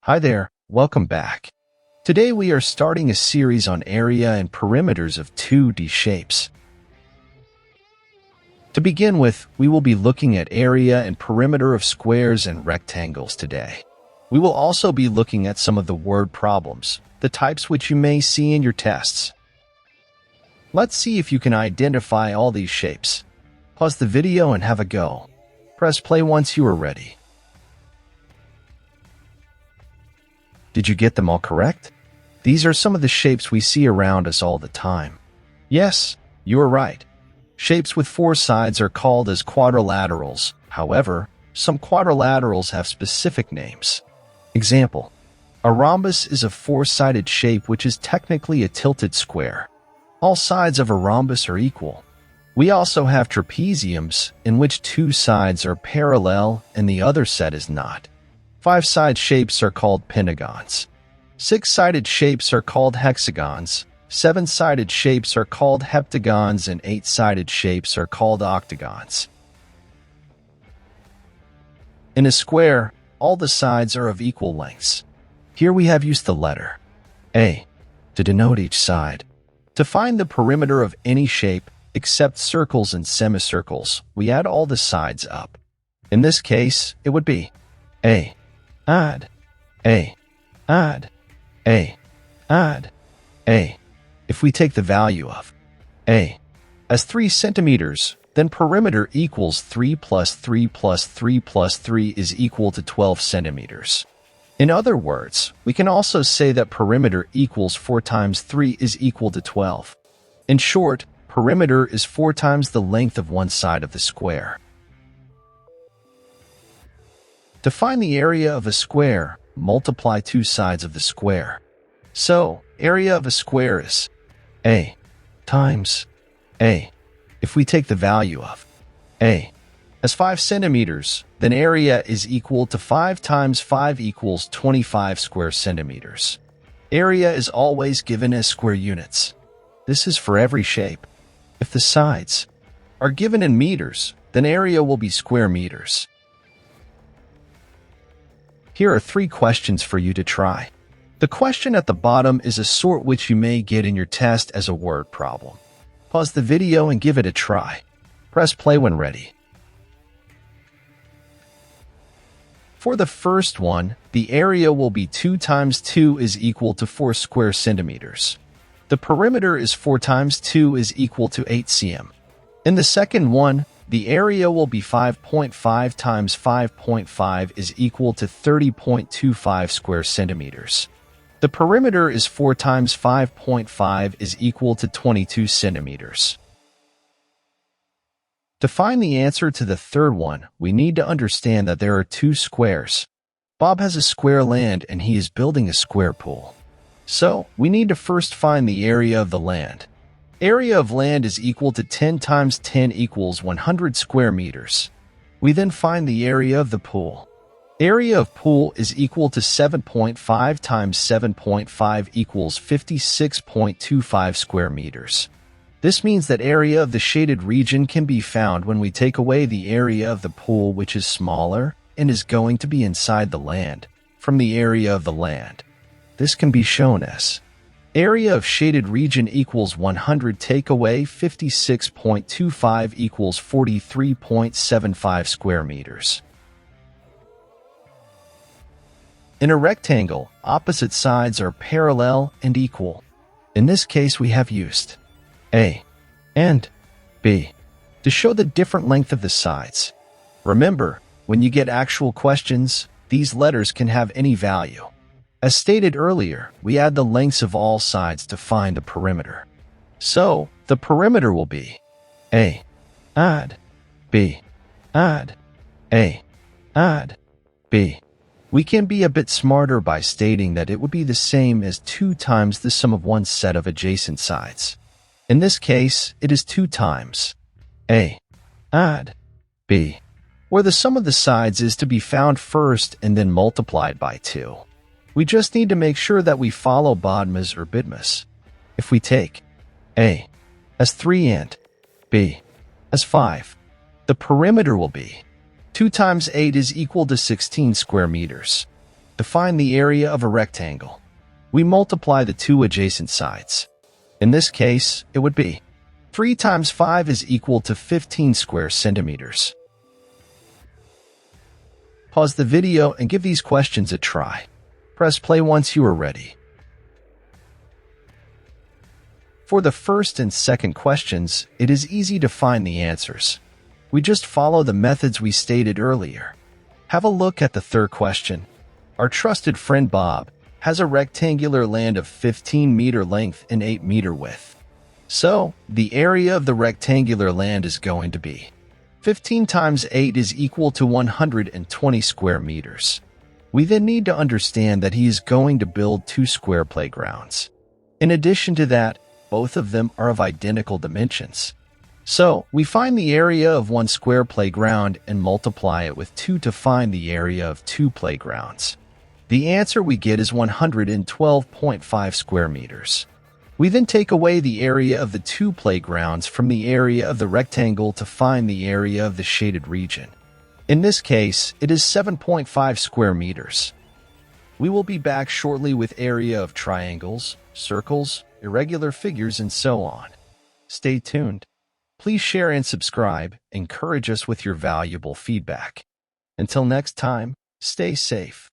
Hi there, welcome back. Today we are starting a series on area and perimeters of 2D shapes. To begin with, we will be looking at area and perimeter of squares and rectangles today. We will also be looking at some of the word problems, the types which you may see in your tests. Let's see if you can identify all these shapes. Pause the video and have a go. Press play once you are ready. Did you get them all correct? These are some of the shapes we see around us all the time. Yes, you are right. Shapes with four sides are called as quadrilaterals. However, some quadrilaterals have specific names. Example: a rhombus is a four-sided shape which is technically a tilted square. All sides of a rhombus are equal. We also have trapeziums, in which two sides are parallel and the other set is not. Five-side shapes are called pentagons. Six-sided shapes are called hexagons. Seven-sided shapes are called heptagons, and eight-sided shapes are called octagons. In a square, all the sides are of equal lengths. Here we have used the letter A to denote each side. To find the perimeter of any shape, except circles and semicircles, we add all the sides up. In this case, it would be A add A add A add A. If we take the value of A as 3 centimeters, then perimeter equals 3 plus 3 plus 3 plus 3 is equal to 12 centimeters. In other words, we can also say that perimeter equals 4 times 3 is equal to 12. In short, perimeter is 4 times the length of one side of the square. To find the area of a square, multiply two sides of the square. So, area of a square is A times A. If we take the value of A as 5 centimeters, then area is equal to 5 times 5 equals 25 square centimeters. Area is always given as square units. This is for every shape. If the sides are given in meters, then area will be square meters. Here are 3 questions for you to try. The question at the bottom is a sort which you may get in your test as a word problem. Pause the video and give it a try. Press play when ready. For the first one, the area will be 2 times 2 is equal to 4 square centimeters. The perimeter is 4 times 2 is equal to 8 cm. In the second one, the area will be 5.5 times 5.5 is equal to 30.25 square centimeters. The perimeter is 4 times 5.5 is equal to 22 centimeters. To find the answer to the third one, we need to understand that there are 2 squares. Bob has a square land and he is building a square pool. So, we need to first find the area of the land. Area of land is equal to 10 times 10 equals 100 square meters. We then find the area of the pool. Area of pool is equal to 7.5 times 7.5 equals 56.25 square meters. This means that area of the shaded region can be found when we take away the area of the pool, which is smaller and is going to be inside the land, from the area of the land. This can be shown as area of shaded region equals 100 take away 56.25 equals 43.75 square meters. In a rectangle, opposite sides are parallel and equal. In this case, we have used A and B to show the different length of the sides. Remember, when you get actual questions, these letters can have any value. As stated earlier, we add the lengths of all sides to find the perimeter. So, the perimeter will be A add B add A add B. We can be a bit smarter by stating that it would be the same as 2 times the sum of one set of adjacent sides. In this case, it is 2 times A add B, where the sum of the sides is to be found first and then multiplied by 2. We just need to make sure that we follow BODMAS or BIDMAS. If we take A as 3 and B as 5, the perimeter will be 2 times 8 is equal to 16 square meters. To find the area of a rectangle, we multiply the two adjacent sides. In this case, it would be 3 times 5 is equal to 15 square centimeters. Pause the video and give these questions a try. Press play once you are ready. For the first and second questions, it is easy to find the answers. We just follow the methods we stated earlier. Have a look at the third question. Our trusted friend Bob has a rectangular land of 15-meter length and 8-meter width. So, the area of the rectangular land is going to be 15 times 8 is equal to 120 square meters. We then need to understand that he is going to build 2 square playgrounds. In addition to that, both of them are of identical dimensions. So, we find the area of 1 square playground and multiply it with 2 to find the area of 2 playgrounds. The answer we get is 112.5 square meters. We then take away the area of the 2 playgrounds from the area of the rectangle to find the area of the shaded region. In this case, it is 7.5 square meters. We will be back shortly with area of triangles, circles, irregular figures, and so on. Stay tuned. Please share and subscribe. Encourage us with your valuable feedback. Until next time, stay safe.